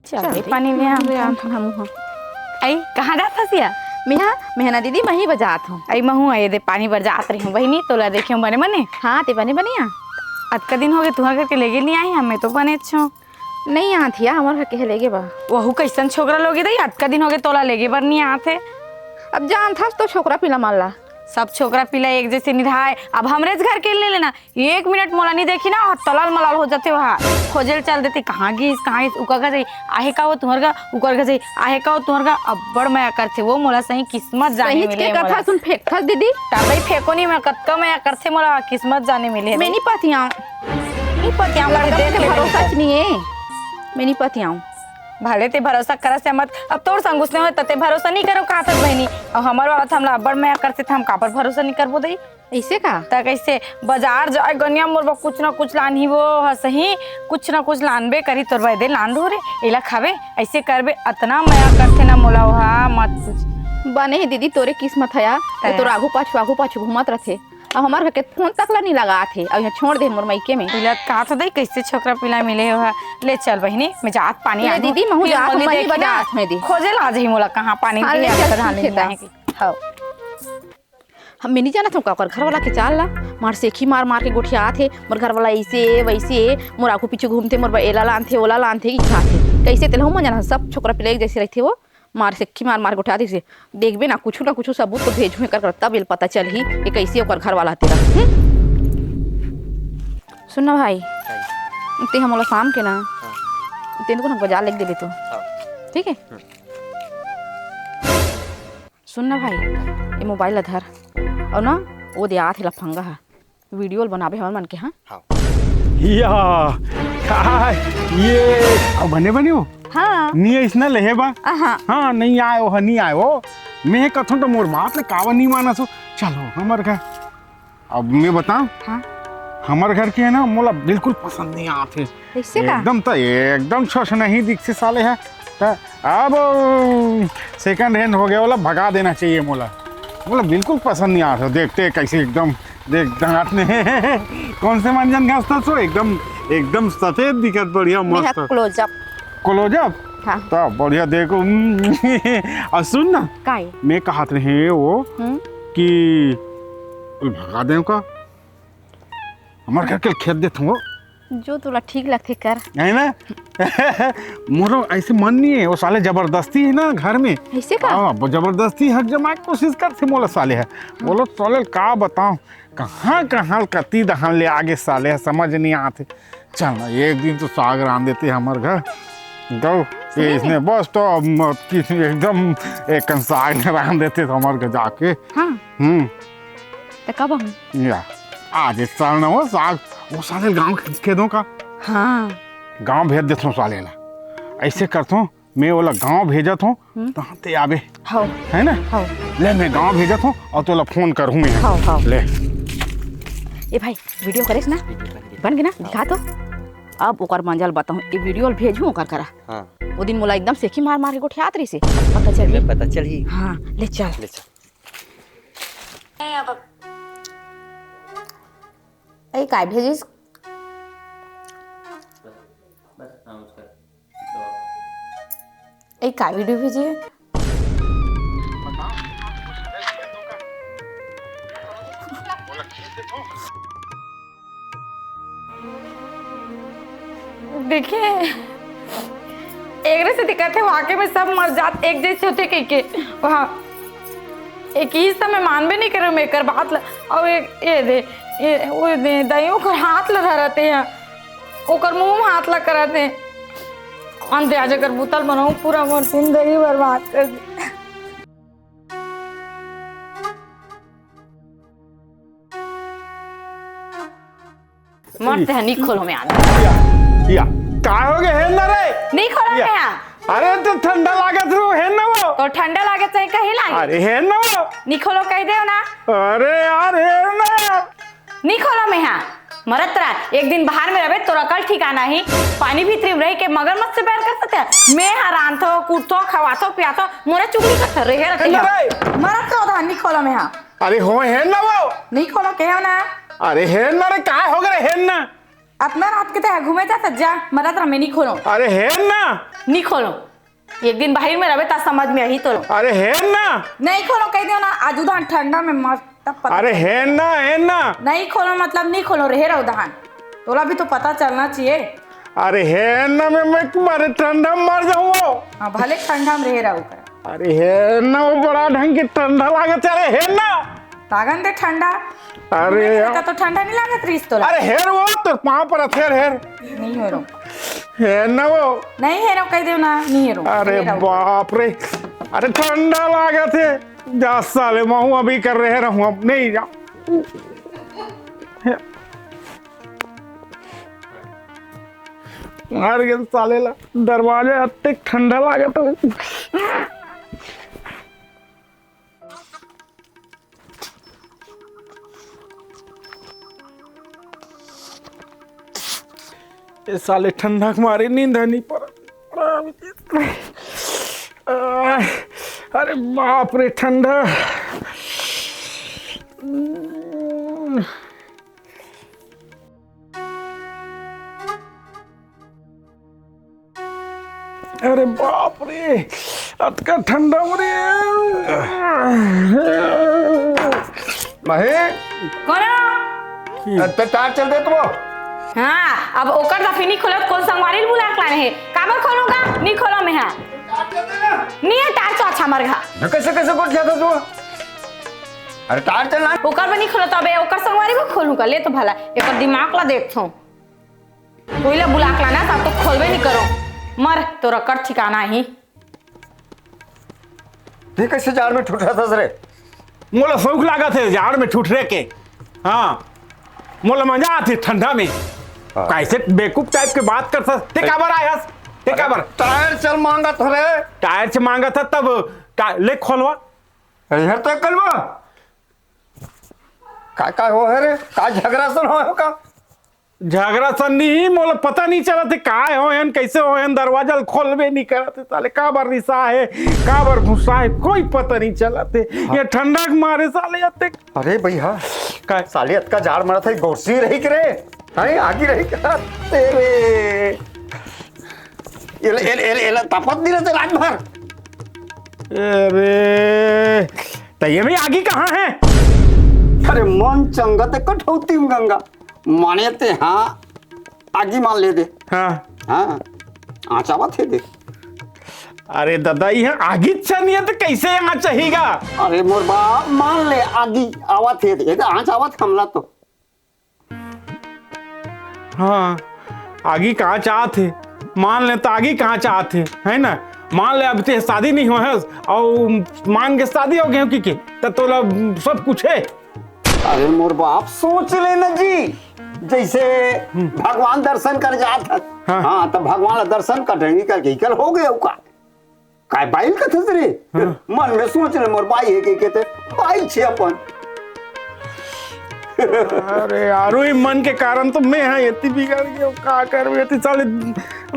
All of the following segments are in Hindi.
चल पानी ले हम आई कहाँ जात हसिया मेहना दीदी मही बजात हूँ। आई महू आई दे पानी बरजात रही हूँ बहनी तोला देखे बने बने हाँ ते बने बनिया अतका दिन हो गए तुहा करके लेगे नहीं आई हमें तो बने छो नहीं यहाँ थी हमारे घर के लेगे बा वहू कैसन छोकरा लोगे दई अतका दिन हो गए तोला लेगे बर नहीं आते अब जान था तो छोकरा पीला मारला सब छोकरा पीला एक जैसे निधाए अब हमरे घर के ले लेना 1 मिनट मोला नहीं देखी ना और तलाल मलाल हो जाते वहाँ खोजल चल देते कहाँ गई उका का जाई आहे का वो तुम्हार का उकर का जाई आहे का वो तुम्हार का अब्बड़ मैं करथे वो मोला सही किस्मत जाने मिले के कथा सुन फेंक था दीदी तबई फेंको नहीं मैं कतका मैं करथे मोला किस्मत जाने मिले मैं नहीं पाती आऊँ भरोसा नहीं है मैं नहीं पाती आऊँ भले ते भरोसा करा से मत अब तोर संग उसने हो तते भरोसा नहीं करो का तक बहनी और हमार बात हमला अब्बड़ मैं करते थे हम का पर भरोसा नहीं करबो दई ऐसे का त कैसे बाजार जाए गनिया मोर कुछ ना कुछ लान ही वो हसही कुछ ना कुछ लानबे करी तोर बदे लान दो रे एला खावे ऐसे करबे अतना मया करथे ना मोला वहा मत पूछ बने दीदी तोरे किस्मत है तो आगू पाछू घूमत रथे अब हमारे के फोन तक ला नहीं लगा थे अब यहाँ छोड़ दे मोर मायके में पिला कहा था दई कैसे छोकरा पिला मिले हो ले चल बहनी मैं जात पानी आ दीदी महू जात मही बजात में दी खोजे लाज ही मोला कहां पानी के लिए आता धान ले हां हम नहीं जाना था का घर वाला के चाल ला मार सेखी मार के गोठिया थे मोर घर वाला ऐसे वैसे मोर आगू पीछे घूमते मोर एला लानथे ओला लानथे की खाथे कैसे तेल हम जाना सब छोकरा पिला एक जैसे रहते वो मार सेखी मार गोठा दी से देखबे ना कुछ सबूत तो भेजू कर तब पता चल ही कि कैसे ओकर घर वाला तेरा सुनना भाई ते हम शाम के ना तेन को हमको जा लिख देबे तो ठीक है सुनना भाई ये मोबाइल धर और ना वो दे आथे लफंगा है वीडियो बनाबे हमन मन के हां या ये अब बने हो हाँ नहीं इसना लेहे बा हाँ नहीं आयो है नहीं आयो मैं कथों तो मोर बात ले कावा नहीं माना सो चलो हमारे घर अब मैं बताऊं हाँ हमारे घर के है ना मोला बिल्कुल पसंद नहीं आते एकदम छोश नहीं दिख से साले है तो अब सेकंड हैंड हो गया वाला भगा देना चाहिए मोला बिल्कुल पसंद नहीं आता देखते कैसे एकदम देख दांत ने कौन से मंजन घास था सो एकदम सफेद दिखत बढ़िया मस्त क्लोजअप हाँ तो बढ़िया देखो और सुन ना काई मैं कहत रहे वो कि भगा दे का हमारे घर के खेत देत हूँ जो तुला ठीक लगते कर है ना मोरो ऐसे मन नहीं है वो साले जबरदस्ती है ना घर में ऐसे का जबरदस्ती हर जमा कोशिश करते मोला साले है बोलो साले का बताऊं कहाँ कती दहन ले आगे साले है समझ नहीं आते चल एक दिन तो साग रान देते हमारे घर गौ ये इसने बस तो एकदम एक साग रान देते थे हमारे घर जाके हाँ तो कब हम या आज इस साल ना वो साग वो साले गाँव खेदों का हाँ गाँव भेज देता हूँ साले ला ऐसे करता हूँ मैं वाला गाँव भेजत हूँ तहाँ ते आबे है ना ले मैं गाँव भेजत हूँ और तोला फोन करूँ मैं ले ए भाई वीडियो करेस ना बन गए ना दिखा तो अब ओकर मंजल बताऊँ ये वीडियो भेजूँ ओकर करा हाँ वो दिन मोला एकदम सेखी मार के गोठियात रही से पता चल ही हाँ ले चल ए काय भेजिस ए काय वीडियो भेजिए देखिए एक से दिक्कत है वाकई में सब मर जात एक जैसे होते के वहाँ एक ही समय मानबे नहीं करे मैं कर बात और एक ये दे वो दे दइयों कर हाथ लगा रहते हैं ओकर मुंह में हाथ लग कराते हैं अंधे आज अगर बोतल बनाऊं पूरा मोर जिंदगी बर्बाद कर दी मरते हैं नहीं खोलो में आना या का हो गए है ना रे नहीं खोलो में आ अरे तो ठंडा लागत रो है ना वो तो ठंडा लागत चाहिए कहीं लागे अरे है ना वो नहीं खोलो कह दे ना अरे यार है ना नहीं खोलो में हाँ मरत रहा एक दिन बाहर में रहे तो अकल ठिकाना ही पानी भीतरी में रह के मगरमच्छ से प्यार कर सकते हैं मैं हरान थो कूटो खवातो पियातो मोरे चुगली करते रहे रखते हैं मरत रहो था नहीं खोलो में हाँ अरे हो है ना वो नहीं खोलो कहो ना अरे है ना रे का हो गए है ना अपना रात के तय घूमे जा जा मरत रहा मैं नहीं खोलो अरे है ना, नहीं खोलो एक दिन बाहर में रहे ता समझ में यही तो लो अरे है ना, नहीं खोलो कह दो ना आज उधान ठंडा में मस्त अरे है ना नहीं खोलो मतलब नहीं खोलो रहे रहा उधान तोला भी तो पता चलना चाहिए। अरे है ना, मैं तुम्हारे ठंडा में मर जाऊँ। हाँ भले ठंडा में रहे रहा कर अरे है ना, वो बड़ा ढंग की ठंडा लागत। अरे है ना, तागन दे ठंडा। अरे का तो ठंडा नहीं लागत रीस तो अरे हेर वो तो पाँव पर हेर नहीं हो रहा है ना, वो नहीं है कह दो ना नहीं है अरे बाप रे, अरे ठंडा लागत है 10 साल महू अभी कर रहे रहूं, अब नहीं जा मार गया साले ला दरवाजे अत्ते ठंडा लागत है। ये साले ठंडा के मारे नींद नहीं पड़ा। अरे बाप रे ठंडा। अरे बाप रे अतका ठंडा मरे। महे कौन तार चल दे तुम। हाँ अब ओकर दफी नहीं खोलो कौन संगवारी बुला के लाने है काबर खोलूंगा नहीं खोलो मैं हाँ नहीं है तार तो अच्छा मरघा कैसे कैसे कोट जाता तू। अरे तार चलना ओकर में नहीं खोलो तबे ओकर संगवारी में खोलूंगा ले तो भला एक दिमाग ला देखथो कोई ला बुला के लाना सब तो खोलबे नहीं करो मर तोरा कर ठिकाना ही। ये कैसे जार में ठुठ रहा था रे। मोला शौक लागा थे झाड़ में ठुठरे के। हाँ मोला मजा आती ठंडा में। कैसे बेवकूफ टाइप के बात कर सकते काबर आयस ते काबर टायर चल मांगा था रे। टायर से मांगा था तब ले खोलवा। अरे हर तक कलवा का हो है रे का झगड़ा सुन हो का झगड़ा सन्नी ही मोला पता नहीं चला थे का हो हन कैसे हो हन दरवाजा खोलबे नहीं करते साले काबर रिसा है काबर गुस्सा है कोई पता नहीं चला थे। ये ठंडा के मारे साले आते। अरे भैया का साले अत का जार मरा था गौरसी रही करे हैं आगे रही का तेरे एल तापत नहीं रहते रात भर। अरे तो ये भी आगे कहाँ है। अरे मन चंगा ते कठौती में गंगा माने ते हाँ आगे मान ले दे। हाँ हाँ आचावा थे दे। अरे दादा ये आगे नहीं है तो कैसे यहाँ चाहिएगा। अरे मोर बाप मान ले आगे आवा थे दे तो आँच आवा हमला तो। हाँ आगे कहाँ चाहते मान ले तो आगे कहाँ चाहते है ना। मान ले अब ते शादी नहीं हो है और मान के शादी हो गए की तो सब कुछ है। अरे मोर बाप सोच लेना जी जैसे भगवान दर्शन कर जात है। हाँ। हाँ तो भगवान ला दर्शन करेंगे करके कल हो गए का काय बाइल का थे रे। हाँ। मन में सोच ले मोर बाई है के कहते बाई छे अपन। अरे यार वही मन के कारण तो मैं यहाँ इतनी बिगड़ गया का कर इतनी साले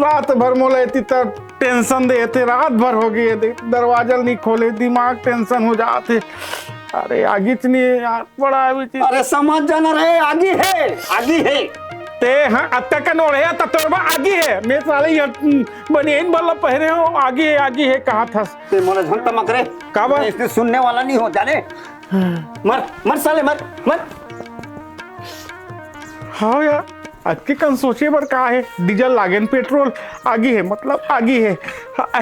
रात भर मोला इतनी तब टेंशन देते रात भर हो गई दरवाजा नहीं खोले दिमाग टेंशन हो जाते। अरे आगे नहीं यार बड़ा अरे समझ जाना रहे आगे है ते हाँ अत्ता का नोड़ है तोरबा आगे है मैं साले ये बनियान वाला पहने हो आगे है कहाँ था ते मोला झन तमक रे का बात इसने सुनने वाला नहीं हो जाने। मर साले मर। हाँ यार आज के कन सोचे पर का है डीजल लागेन पेट्रोल आगे है मतलब आगे है। हाँ।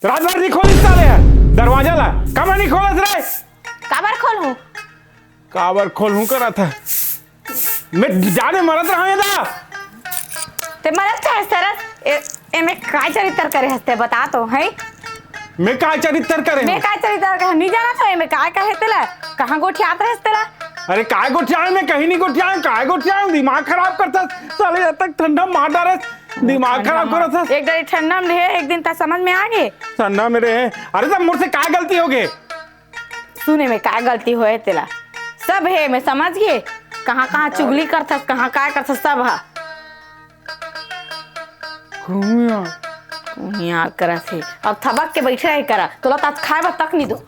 रात भर नहीं खोली साले दरवाजा ला कब नहीं खोला रे काबर खोलूं काबर खोलूं करा था मैं जाने मरत रहा था ते मरत है सरस ए में काय चरित्र करे हस्ते बता तो है मैं का चरित्र करे मैं काय चरित्र करे नहीं जाना था में काय कहे तेला कहां गोठियात रहे तेला। अरे काय गोठिया मैं कहीं नहीं गोठिया काय गोठिया दिमाग खराब करता साले जब तक ठंडा मार डाले दिमाग खराब करा था। एक दिन ठंडा में रहे एक दिन ता समझ में आ गए ठंडा में रहे। अरे तब मुझसे क्या गलती हो गई सुने में काय गलती होए तेला सब है मैं समझ गए कहाँ कहाँ चुगली करथस कहाँ काय करथस सब है घूमिया यहाँ करत है अब थबक के बैठे रहे करा तोला तात खाए बा तक नहीं दो